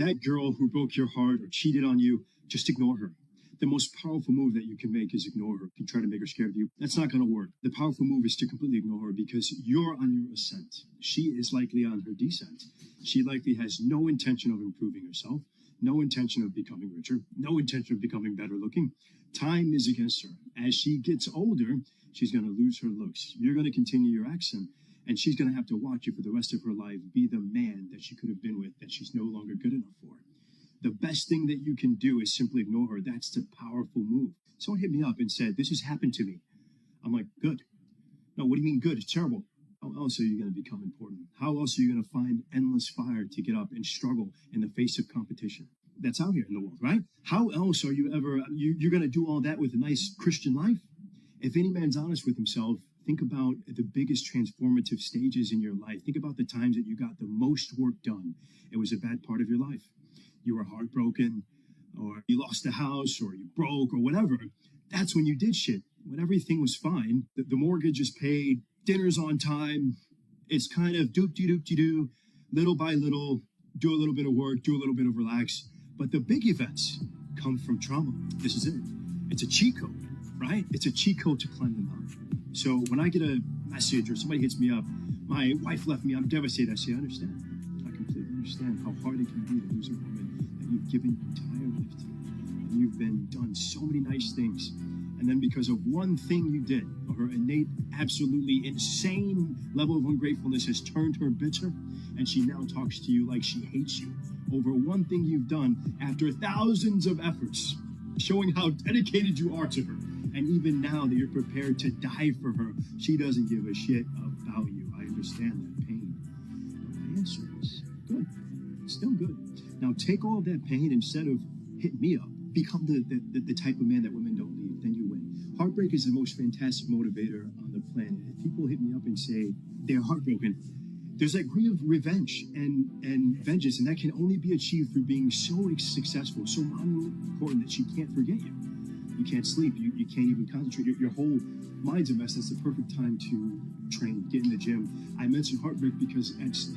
That girl who broke your heart or cheated on you, just ignore her. The most powerful move that you can make is ignore her. You try to make her scared of you. That's not going to work. The powerful move is to completely ignore her because you're on your ascent. She is likely on her descent. She likely has no intention of improving herself, no intention of becoming richer, no intention of becoming better looking. Time is against her. As she gets older, she's going to lose her looks. You're going to continue your accent, and she's going to have to watch you for the rest of her life be the man that she could have been with, that she's no longer good enough for. The best thing that you can do is simply ignore her. That's the powerful move. Someone hit me up and said, this has happened to me. I'm like, good. No, what do you mean good? It's terrible. How else are you going to become important? How else are you going to find endless fire to get up and struggle in the face of competition? That's out here in the world, right? How else are you ever, you're going to do all that with a nice Christian life? If any man's honest with himself, think about the biggest transformative stages in your life. Think about the times that you got the most work done. It was a bad part of your life. You were heartbroken, or you lost a house, or you broke, or whatever. That's when you did shit. When everything was fine, the mortgage is paid, dinner's on time. It's kind of doop-de-doop-de-doo, little by little, do a little bit of work, do a little bit of relax. But the big events come from trauma. This is it. It's a cheat code, right? It's a cheat code to climb the mountain. So when I get a message or somebody hits me up, my wife left me, I'm devastated. I say, I understand. I completely understand how hard it can be to lose a woman that you've given your entire life to. And you've been done so many nice things. And then because of one thing you did, her innate, absolutely insane level of ungratefulness has turned her bitter, and she now talks to you like she hates you over one thing you've done after thousands of efforts, showing how dedicated you are to her. And even now that you're prepared to die for her, she doesn't give a shit about you. I understand that pain. But my answer is good. Still good. Now take all of that pain, instead of hit me up, become the type of man that women don't leave, then you win. Heartbreak is the most fantastic motivator on the planet. If people hit me up and say they're heartbroken, there's that degree of revenge and vengeance, and that can only be achieved through being so successful, so monumentally important that she can't forget you. You can't sleep. You can't even concentrate. Your whole mind's a mess. That's the perfect time to train, get in the gym. I mentioned heartbreak because it's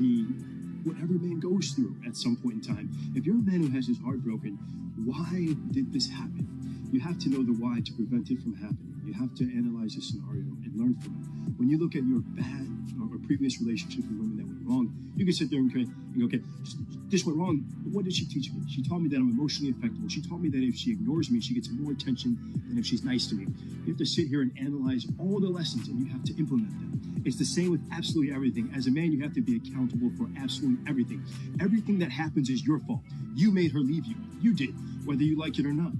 what every man goes through at some point in time. If you're a man who has his heart broken, why did this happen? You have to know the why to prevent it from happening. You have to analyze the scenario and learn from it. When you look at your bad or previous relationships with women that went wrong, you can sit there and go, okay, this went wrong, but what did she teach me? She taught me that I'm emotionally affectable. She taught me that if she ignores me, she gets more attention than if she's nice to me. You have to sit here and analyze all the lessons, and you have to implement them. It's the same with absolutely everything. As a man, you have to be accountable for absolutely everything. Everything that happens is your fault. You made her leave you. You did, whether you like it or not.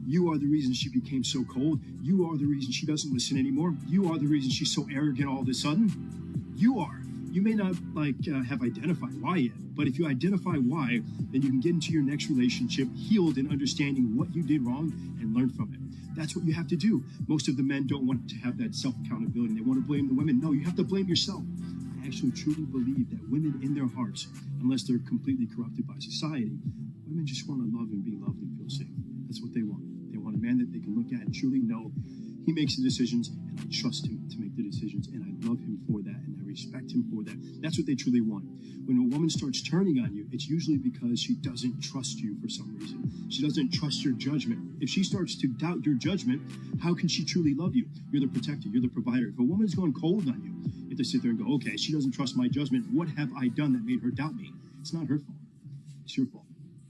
You are the reason she became so cold. You are the reason she doesn't listen anymore. You are the reason she's so arrogant all of a sudden. You are. You may not have identified why yet, but if you identify why, then you can get into your next relationship healed and understanding what you did wrong and learn from it. That's what you have to do. Most of the men don't want to have that self-accountability. They want to blame the women. No, you have to blame yourself. I actually truly believe that women in their hearts, unless they're completely corrupted by society, women just want to love and be loved and feel safe. That's what they want. They want a man that they can look at and truly know he makes the decisions, and I trust him to make the decisions, and I love him for that, and I respect him for that. That's what they truly want. When a woman starts turning on you, it's usually because she doesn't trust you for some reason. She doesn't trust your judgment. If she starts to doubt your judgment, how can she truly love you? You're the protector. You're the provider. If a woman's going cold on you, you have to sit there and go, okay, she doesn't trust my judgment. What have I done that made her doubt me? It's not her fault. It's your fault.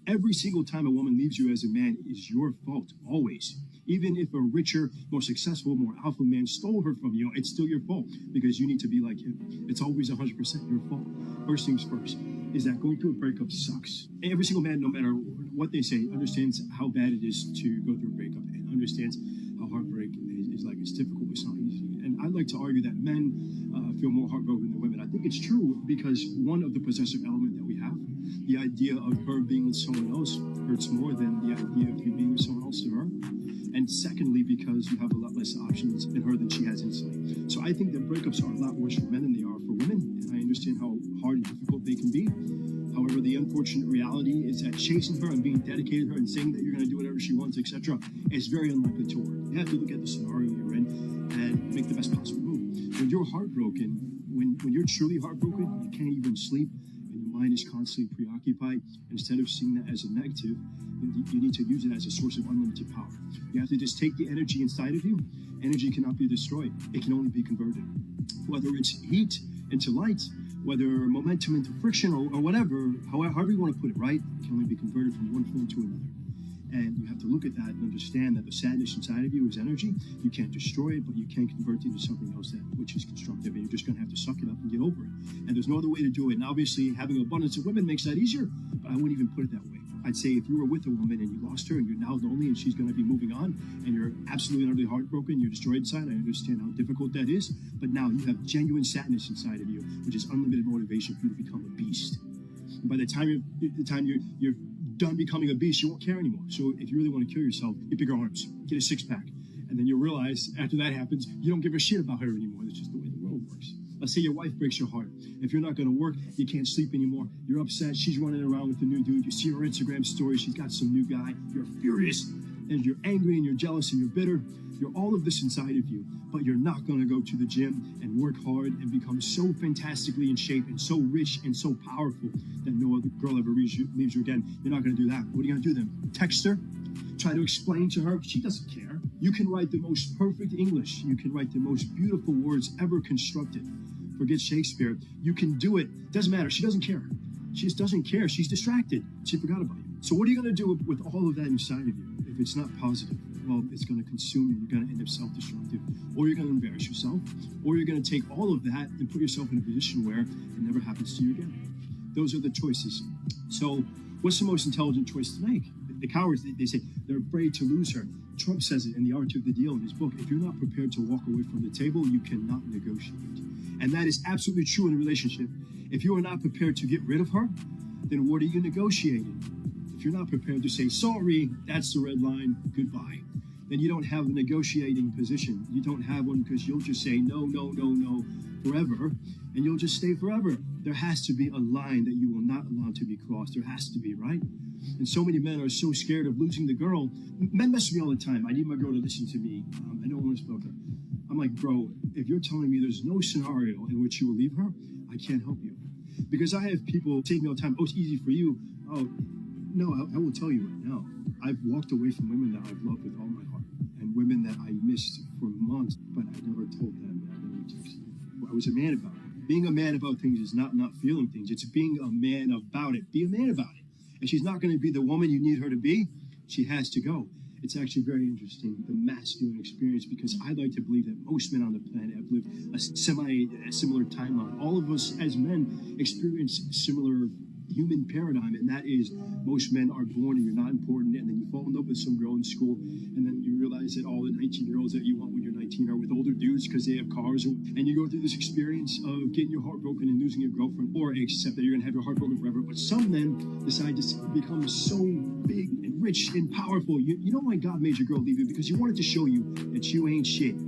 Every single time a woman leaves you as a man is your fault, always. Even if a richer, more successful, more alpha man stole her from you, it's still your fault because you need to be like him. It's always 100% your fault. First things first is that going through a breakup sucks. Every single man, no matter what they say, understands how bad it is to go through a breakup and understands how heartbreak is like. It's difficult, it's not easy. And I'd like to argue that men feel more heartbroken than women. I think it's true because one of the possessive element that we have, the idea of her being with someone else hurts more than the idea of you being with someone else to her. And secondly, because you have a lot less options in her than she has instantly. So I think that breakups are a lot worse for men than they are for women. And I understand how hard and difficult they can be. However, the unfortunate reality is that chasing her and being dedicated to her and saying that you're going to do whatever she wants, etc., is very unlikely to work. You have to look at the scenario you're in and make the best possible move. When you're heartbroken, when you're truly heartbroken, you can't even sleep, and your mind is constantly preoccupied. Instead of seeing that as a negative, you need to use it as a source of unlimited power. You have to just take the energy inside of you. Energy cannot be destroyed. It can only be converted. Whether it's heat into light, whether momentum into friction, or whatever, however you want to put it, right? It can only be converted from one form to another. And you have to look at that and understand that the sadness inside of you is energy. You can't destroy it, but you can convert it into something else which is constructive. And you're just going to have to suck it up and get over it. And there's no other way to do it. And obviously, having an abundance of women makes that easier, but I wouldn't even put it that way. I'd say if you were with a woman and you lost her and you're now lonely and she's going to be moving on and you're absolutely and utterly heartbroken, you're destroyed inside, I understand how difficult that is. But now you have genuine sadness inside of you, which is unlimited motivation for you to become a beast. And by the time you're done becoming a beast, you won't care anymore. So if you really want to kill yourself, get bigger arms, get a six-pack. And then you'll realize after that happens, you don't give a shit about her anymore. That's just the way the world works. Let's say your wife breaks your heart. If you're not going to work, you can't sleep anymore. You're upset. She's running around with a new dude. You see her Instagram story. She's got some new guy. You're furious and you're angry and you're jealous and you're bitter. You're all of this inside of you, but you're not going to go to the gym and work hard and become so fantastically in shape and so rich and so powerful that no other girl ever leaves you again. You're not going to do that. What are you going to do then? Text her? Try to explain to her? She doesn't care. You can write the most perfect English. You can write the most beautiful words ever constructed. Forget Shakespeare. You can do it. Doesn't matter. She doesn't care. She just doesn't care. She's distracted. She forgot about you. So what are you going to do with all of that inside of you if it's not positive? Well, it's going to consume you. You're going to end up self-destructive. Or you're going to embarrass yourself. Or you're going to take all of that and put yourself in a position where it never happens to you again. Those are the choices. So what's the most intelligent choice to make? The cowards, they say they're afraid to lose her. Trump says it in The Art of the Deal in his book. If you're not prepared to walk away from the table, you cannot negotiate. And that is absolutely true in a relationship. If you are not prepared to get rid of her, then what are you negotiating? If you're not prepared to say, sorry, that's the red line, goodbye, then you don't have the negotiating position. You don't have one because you'll just say no, no, no, no forever, and you'll just stay forever. There has to be a line that you will not allow to be crossed. There has to be, right? And so many men are so scared of losing the girl. Men mess with me all the time. I need my girl to listen to me. I don't want to spoke up. I'm like, bro, if you're telling me there's no scenario in which you will leave her, I can't help you. Because I have people say to me all the time, oh, it's easy for you. Oh, no, I will tell you right now. I've walked away from women that I've loved with all my heart and women that I missed for months, but I never told them that I never texted them. I was a man about it. Being a man about things is not feeling things. It's being a man about it. Be a man about it. And she's not going to be the woman you need her to be. She has to go. It's actually very interesting, the masculine experience, because I like to believe that most men on the planet have lived a similar timeline. All of us as men experience similar human paradigm, and that is most men are born and you're not important, and then you fall in love with some girl in school, and then you realize that all the 19-year-olds that you want when you're 19 are with older dudes because they have cars, and you go through this experience of getting your heart broken and losing your girlfriend, or accept that you're going to have your heart broken forever. But some men decide to become so big and rich and powerful. You know why God made your girl leave you? Because he wanted to show you that you ain't shit,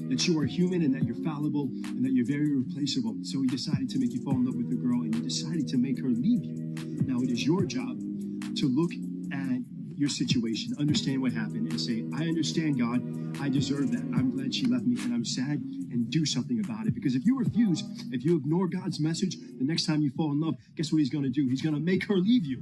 that you are human and that you're fallible and that you're very replaceable. So he decided to make you fall in love with the girl, and he decided to make her leave you. Now it is your job to look at your situation, understand what happened, and say, I understand, God, I deserve that. I'm glad she left me and I'm sad, and do something about it. Because if you refuse, if you ignore God's message, the next time you fall in love, guess what he's going to do? He's going to make her leave you.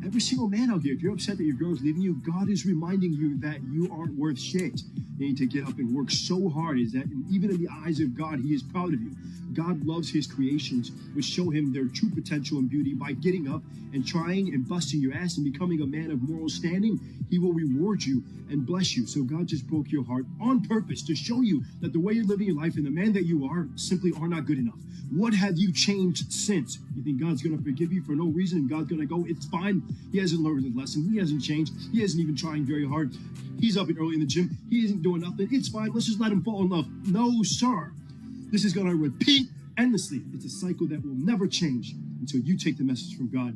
Every single man out here, if you're upset that your girl is leaving you, God is reminding you that you aren't worth shit. You need to get up and work so hard, is that even in the eyes of God, he is proud of you. God loves his creations, which show him their true potential and beauty. By getting up and trying and busting your ass and becoming a man of moral standing, he will reward you and bless you. So God just broke your heart on purpose to show you that the way you're living your life and the man that you are simply are not good enough. What have you changed since? You think God's going to forgive you for no reason and God's going to go, it's fine. He hasn't learned his lesson. He hasn't changed. He isn't even trying very hard. He's up and early in the gym. He isn't doing nothing. It's fine. Let's just let him fall in love. No, sir. This is going to repeat endlessly. It's a cycle that will never change until you take the message from God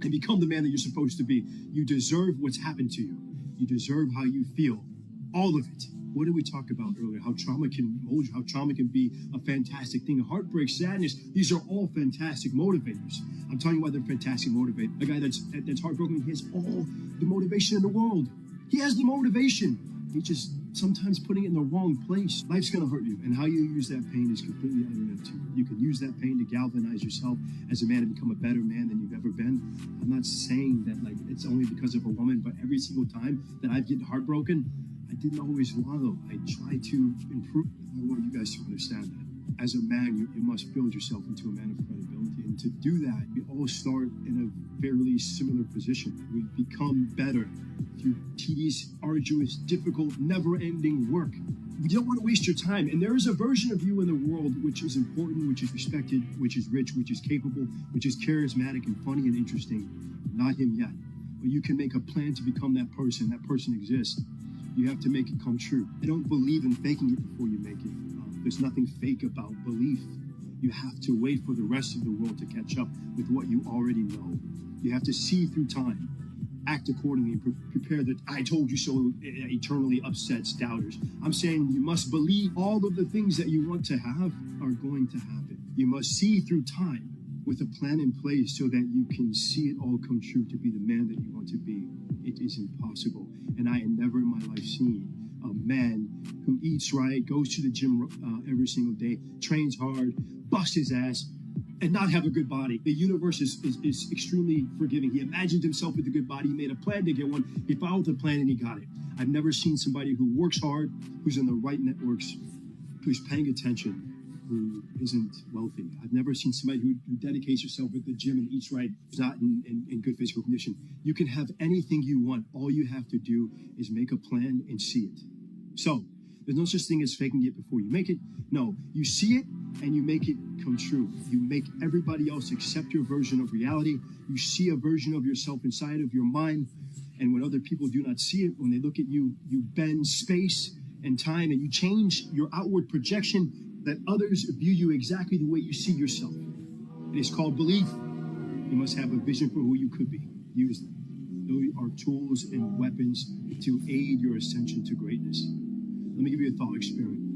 and become the man that you're supposed to be. You deserve what's happened to you. You deserve how you feel. All of it. What did we talk about earlier? How trauma can mold you, how trauma can be a fantastic thing. Heartbreak, sadness, these are all fantastic motivators. I'm telling you why they're fantastic motivators. A guy that's heartbroken, he has all the motivation in the world. He has the motivation. He just sometimes putting it in the wrong place. Life's going to hurt you, and how you use that pain is completely up to you. You can use that pain to galvanize yourself as a man and become a better man than you've ever been. I'm not saying that like it's only because of a woman, but every single time that I've get heartbroken, I didn't always wallow. I tried to improve. I want you guys to understand that. As a man, you must build yourself into a man of credibility. And to do that, we all start in a fairly similar position. We become better through tedious, arduous, difficult, never-ending work. You don't want to waste your time. And there is a version of you in the world which is important, which is respected, which is rich, which is capable, which is charismatic and funny and interesting. Not him yet. But you can make a plan to become that person. That person exists. You have to make it come true. I don't believe in faking it before you make it. There's nothing fake about belief. You have to wait for the rest of the world to catch up with what you already know. You have to see through time, act accordingly, and prepare that I told you so eternally upsets doubters. I'm saying you must believe all of the things that you want to have are going to happen. You must see through time with a plan in place so that you can see it all come true to be the man that you want to be. It is impossible. And I had never in my life seen a man who eats right, goes to the gym every single day, trains hard, busts his ass, and not have a good body. The universe is extremely forgiving. He imagined himself with a good body. He made a plan to get one. He followed the plan and he got it. I've never seen somebody who works hard, who's in the right networks, who's paying attention, who isn't wealthy. I've never seen somebody who dedicates herself at the gym and eats right, who's not in good physical condition. You can have anything you want. All you have to do is make a plan and see it. So, there's no such thing as faking it before you make it. No, you see it and you make it come true. You make everybody else accept your version of reality. You see a version of yourself inside of your mind. And when other people do not see it, when they look at you, you bend space and time and you change your outward projection that others view you exactly the way you see yourself. It is called belief. You must have a vision for who you could be. Use them. Those are tools and weapons to aid your ascension to greatness. Let me give you a thought experiment.